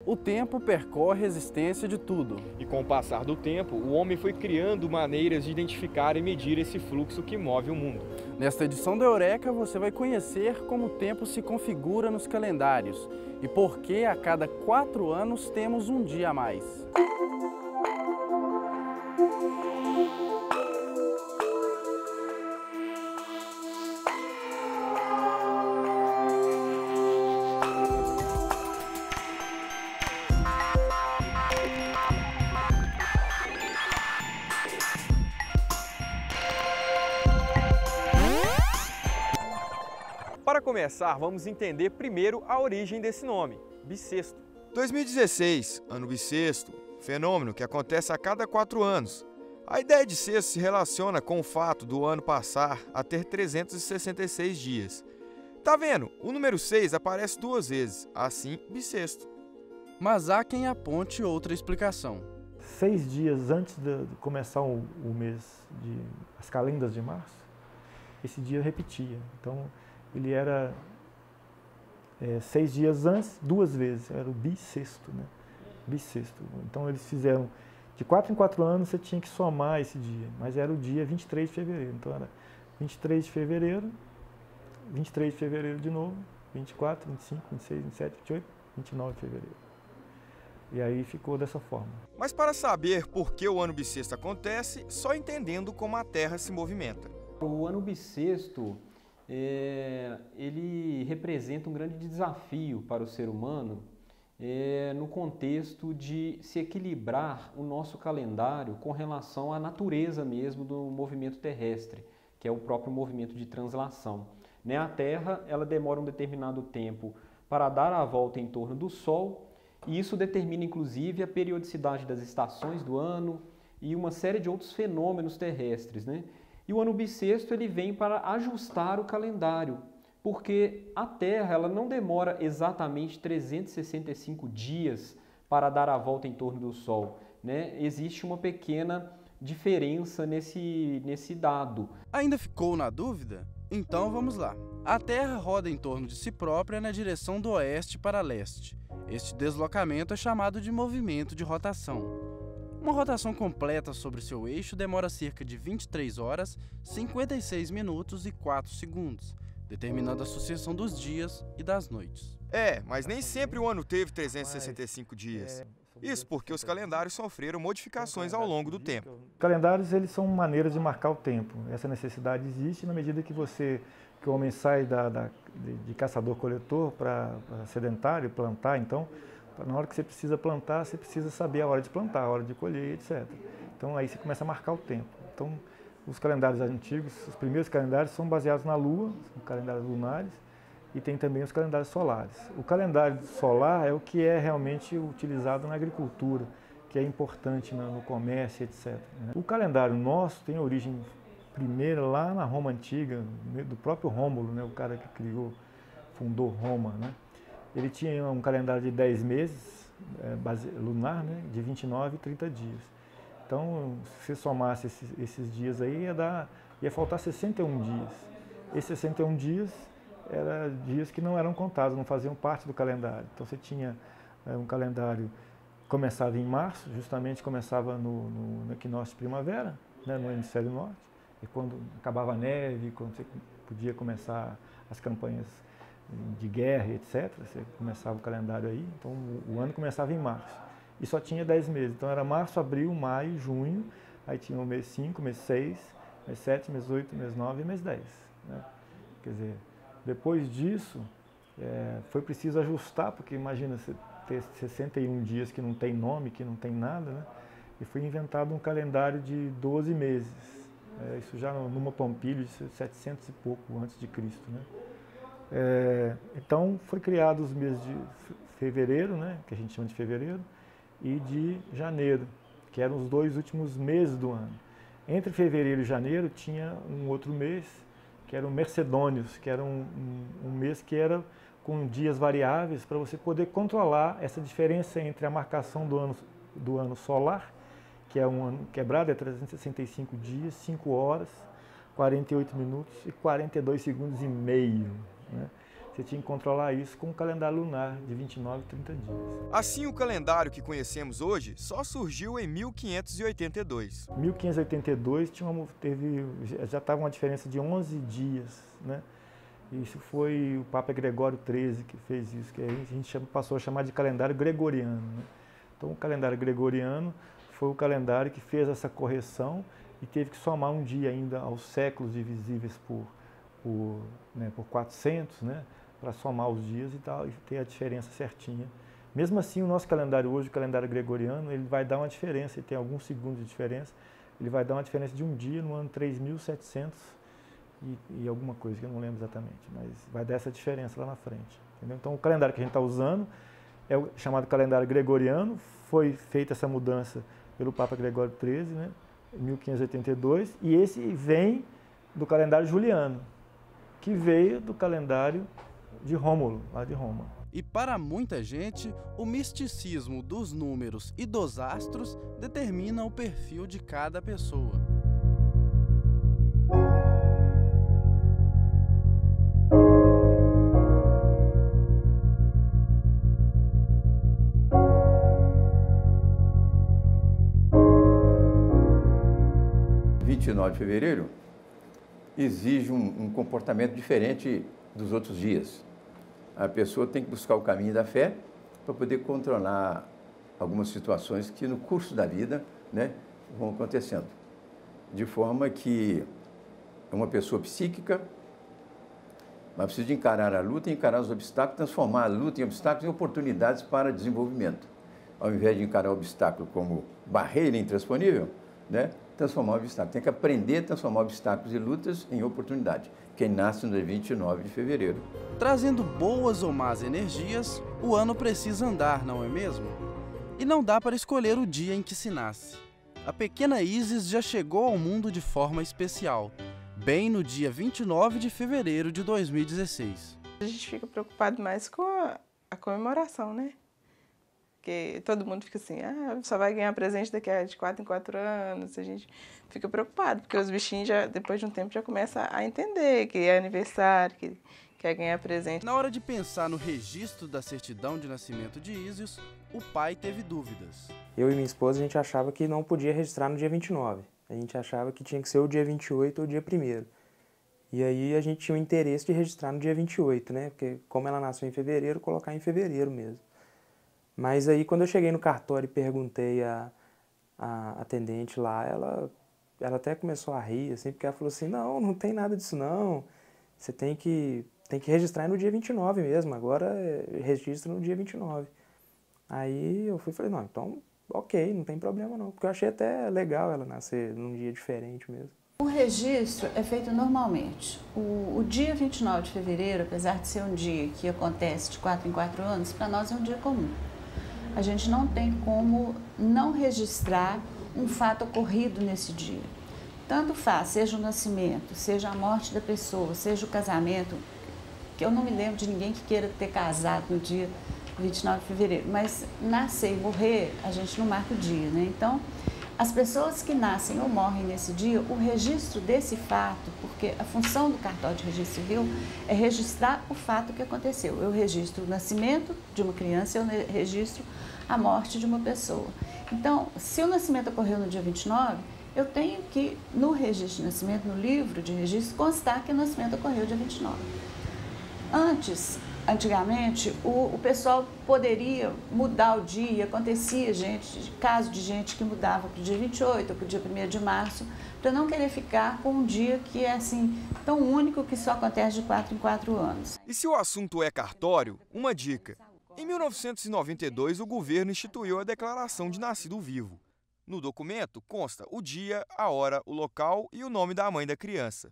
O tempo percorre a existência de tudo. E com o passar do tempo, o homem foi criando maneiras de identificar e medir esse fluxo que move o mundo. Nesta edição do Eureka, você vai conhecer como o tempo se configura nos calendários e por que a cada 4 anos temos um dia a mais. Para começar, vamos entender primeiro a origem desse nome, bissexto. 2016, ano bissexto, fenômeno que acontece a cada 4 anos. A ideia de sexto se relaciona com o fato do ano passar a ter 366 dias. Tá vendo? O número 6 aparece 2 vezes, assim bissexto. Mas há quem aponte outra explicação. 6 dias antes de começar o mês, as calendas de março, esse dia repetia. Então, ele era 6 dias antes, 2 vezes, era o bissexto, né? Bissexto. Então eles fizeram, de 4 em 4 anos você tinha que somar esse dia, mas era o dia 23 de fevereiro. Então era 23 de fevereiro, 23 de fevereiro de novo, 24, 25, 26, 27, 28, 29 de fevereiro. E aí ficou dessa forma. Mas para saber por que o ano bissexto acontece, só entendendo como a Terra se movimenta. O ano bissexto ele representa um grande desafio para o ser humano no contexto de se equilibrar o nosso calendário com relação à natureza mesmo do movimento terrestre, que é o próprio movimento de translação. A Terra ela demora um determinado tempo para dar a volta em torno do Sol, e isso determina inclusive a periodicidade das estações do ano e uma série de outros fenômenos terrestres, né? E o ano bissexto ele vem para ajustar o calendário, porque a Terra ela não demora exatamente 365 dias para dar a volta em torno do Sol, né? Existe uma pequena diferença nesse dado. Ainda ficou na dúvida? Então vamos lá. A Terra roda em torno de si própria na direção do oeste para leste. Este deslocamento é chamado de movimento de rotação. Uma rotação completa sobre seu eixo demora cerca de 23 horas, 56 minutos e 4 segundos, determinando a sucessão dos dias e das noites. Mas nem sempre o ano teve 365 dias. Isso porque os calendários sofreram modificações ao longo do tempo. Calendários eles são maneiras de marcar o tempo. Essa necessidade existe na medida que o homem sai de caçador-coletor para sedentário, plantar, então na hora que você precisa plantar, você precisa saber a hora de plantar, a hora de colher, etc. Então aí você começa a marcar o tempo. Então os calendários antigos, os primeiros calendários são baseados na Lua, são calendários lunares, e tem também os calendários solares. O calendário solar é o que é realmente utilizado na agricultura, que é importante no comércio, etc. O calendário nosso tem origem primeira lá na Roma Antiga, do próprio Rômulo, né, o cara que fundou Roma, né? Ele tinha um calendário de 10 meses, lunar, né, de 29 e 30 dias. Então, se você somasse esses dias aí, ia faltar 61 dias. Esses 61 dias eram dias que não eram contados, não faziam parte do calendário. Então, você tinha um calendário que começava em março, justamente começava no equinócio de primavera, né, no hemisfério norte, e quando acabava a neve, quando você podia começar as campanhas de guerra, etc. Você começava o calendário aí, então o ano começava em março. E só tinha 10 meses, então era março, abril, maio, junho, aí tinha o mês 5, mês 6, mês 7, mês 8, mês 9 e mês 10. Né? Quer dizer, depois disso, foi preciso ajustar, porque imagina você ter 61 dias que não tem nome, que não tem nada, né? E foi inventado um calendário de 12 meses. Isso já numa Pompílio de 700 e pouco antes de Cristo, né? Então foi criado os meses de fevereiro, né, que a gente chama de fevereiro, e de janeiro, que eram os 2 últimos meses do ano. Entre fevereiro e janeiro tinha um outro mês, que era o Mercedônios, que era um mês que era com dias variáveis para você poder controlar essa diferença entre a marcação do ano solar, que é um ano quebrado, é 365 dias, 5 horas, 48 minutos e 42 segundos e meio. Né? você tinha que controlar isso com o calendário lunar de 29 e 30 dias. Assim, o calendário que conhecemos hoje só surgiu em 1582. Em 1582 já estava uma diferença de 11 dias, né? Isso foi o Papa Gregório XIII que fez isso, que a gente passou a chamar de calendário gregoriano, né? Então, o calendário gregoriano foi o calendário que fez essa correção e teve que somar um dia ainda aos séculos divisíveis por 400, né, para somar os dias e tal, e ter a diferença certinha. Mesmo assim, o nosso calendário hoje, o calendário gregoriano, ele vai dar uma diferença, ele tem alguns segundos de diferença, ele vai dar uma diferença de um dia no ano 3700 e alguma coisa, que eu não lembro exatamente, mas vai dar essa diferença lá na frente. Entendeu? Então, o calendário que a gente está usando é o chamado calendário gregoriano, foi feita essa mudança pelo Papa Gregório XIII, né, em 1582, e esse vem do calendário juliano, que veio do calendário de Rômulo, lá de Roma. E para muita gente, o misticismo dos números e dos astros determina o perfil de cada pessoa. De fevereiro exige um comportamento diferente dos outros dias. A pessoa tem que buscar o caminho da fé para poder controlar algumas situações que no curso da vida, né, vão acontecendo. De forma que é uma pessoa psíquica, mas precisa de encarar a luta e encarar os obstáculos, transformar a luta em obstáculos em oportunidades para desenvolvimento. Ao invés de encarar o obstáculo como barreira intransponível, né, transformar o obstáculo. Tem que aprender a transformar obstáculos e lutas em oportunidade. Quem nasce no dia 29 de fevereiro. Trazendo boas ou más energias, o ano precisa andar, não é mesmo? E não dá para escolher o dia em que se nasce. A pequena Isis já chegou ao mundo de forma especial, bem no dia 29 de fevereiro de 2016. A gente fica preocupado mais com a comemoração, né? Porque todo mundo fica assim, só vai ganhar presente daqui a de 4 em 4 anos. A gente fica preocupado, porque os bichinhos, depois de um tempo, já começam a entender que é aniversário, que quer ganhar presente. Na hora de pensar no registro da certidão de nascimento de Isis, o pai teve dúvidas. Eu e minha esposa, a gente achava que não podia registrar no dia 29. A gente achava que tinha que ser o dia 28 ou o dia 1º. E aí a gente tinha o interesse de registrar no dia 28, né? Porque como ela nasceu em fevereiro, colocar em fevereiro mesmo. Mas aí, quando eu cheguei no cartório e perguntei à atendente lá, ela até começou a rir, assim, porque ela falou assim, não tem nada disso não, você tem que registrar no dia 29 mesmo, agora registra no dia 29. Aí eu falei, não, então, ok, não tem problema não, porque eu achei até legal ela nascer num dia diferente mesmo. O registro é feito normalmente. O dia 29 de fevereiro, apesar de ser um dia que acontece de 4 em 4 anos, para nós é um dia comum. A gente não tem como não registrar um fato ocorrido nesse dia. Tanto faz, seja o nascimento, seja a morte da pessoa, seja o casamento, que eu não me lembro de ninguém que queira ter casado no dia 29 de fevereiro, mas nascer e morrer, a gente não marca o dia, né? Então, as pessoas que nascem ou morrem nesse dia, o registro desse fato, porque a função do cartório de registro civil é registrar o fato que aconteceu. Eu registro o nascimento de uma criança, eu registro a morte de uma pessoa. Então, se o nascimento ocorreu no dia 29, eu tenho que, no registro de nascimento, no livro de registro, constar que o nascimento ocorreu dia 29. Antigamente, o pessoal poderia mudar o dia, acontecia caso de gente que mudava para o dia 28 ou para o dia 1º de março, para não querer ficar com um dia que é assim, tão único que só acontece de 4 em 4 anos. E se o assunto é cartório, uma dica. Em 1992, o governo instituiu a Declaração de Nascido Vivo. No documento consta o dia, a hora, o local e o nome da mãe da criança.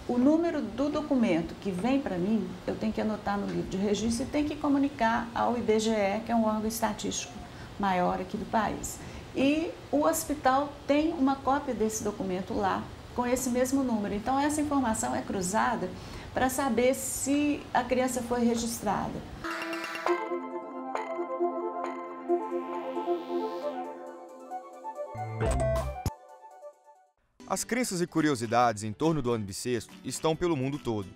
O número do documento que vem para mim, eu tenho que anotar no livro de registro e tenho que comunicar ao IBGE, que é um órgão estatístico maior aqui do país. E o hospital tem uma cópia desse documento lá, com esse mesmo número. Então, essa informação é cruzada para saber se a criança foi registrada. As crenças e curiosidades em torno do ano bissexto estão pelo mundo todo.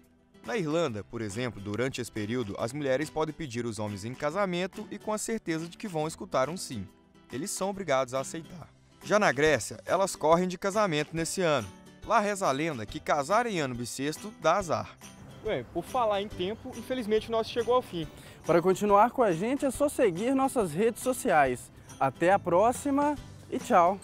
Na Irlanda, por exemplo, durante esse período, as mulheres podem pedir os homens em casamento e com a certeza de que vão escutar um sim. Eles são obrigados a aceitar. Já na Grécia, elas correm de casamento nesse ano. Lá reza a lenda que casar em ano bissexto dá azar. Bem, por falar em tempo, infelizmente o nosso chegou ao fim. Para continuar com a gente é só seguir nossas redes sociais. Até a próxima e tchau!